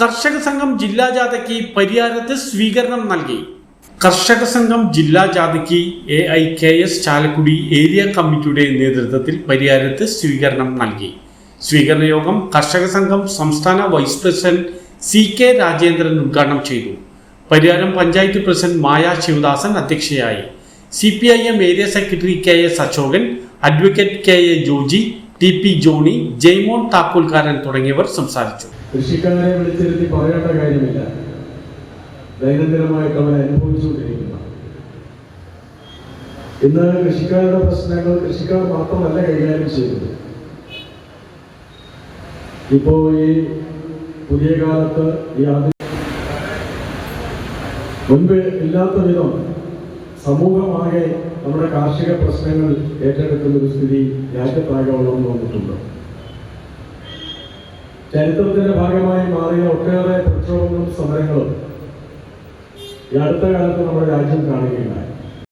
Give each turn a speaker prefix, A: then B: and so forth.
A: കർഷക സംഘം ജില്ലാ ജാഥയ്ക്ക് പരിയാരത്ത് സ്വീകരണം നൽകി. കർഷക സംഘം ജില്ലാ ജാഥയ്ക്ക് AIKS ചാലക്കുടി ഏരിയ കമ്മിറ്റിയുടെ നേതൃത്വത്തിൽ പരിയാരത്ത് സ്വീകരണം നൽകി. സ്വീകരണ യോഗം കർഷക സംഘം സംസ്ഥാന വൈസ് പ്രസിഡന്റ് CK രാജേന്ദ്രൻ ഉദ്ഘാടനം ചെയ്തു. പരിയാരം പഞ്ചായത്ത് പ്രസിഡന്റ് മായ ശിവദാസൻ അധ്യക്ഷയായി. CPIM area secretary KS Ashokan, advocate KA Joji, TP Johny, Jaimon Thakkolkkaran തുടങ്ങിയവർ സംസാരിച്ചു.
B: കൃഷിക്കാരെ വിളിച്ചിരുത്തി പറയേണ്ട കാര്യമില്ല. ദൈനംദിനമായിട്ട് അവർ അനുഭവിച്ചുകൊണ്ടിരിക്കുന്ന ഇന്ന് കൃഷിക്കാരുടെ പ്രശ്നങ്ങൾ കൃഷിക്കാർ മാത്രമല്ല കൈകാര്യം ചെയ്യുന്നത്. ഇപ്പോ ഈ പുതിയ കാലത്ത് മുൻപ് ഇല്ലാത്ത വിധം സമൂഹമാകെ നമ്മുടെ കാർഷിക പ്രശ്നങ്ങൾ ഏറ്റെടുക്കുന്ന ഒരു സ്ഥിതി രാജ്യത്താകെ വളർന്നു വന്നിട്ടുണ്ട്. ചരിത്രത്തിന്റെ ഭാഗമായി മാറിയ ഒട്ടേറെ പ്രക്ഷോഭങ്ങളും സമരങ്ങളും ഈ അടുത്ത കാലത്ത് നമ്മുടെ രാജ്യം കാണുകയുണ്ടായി.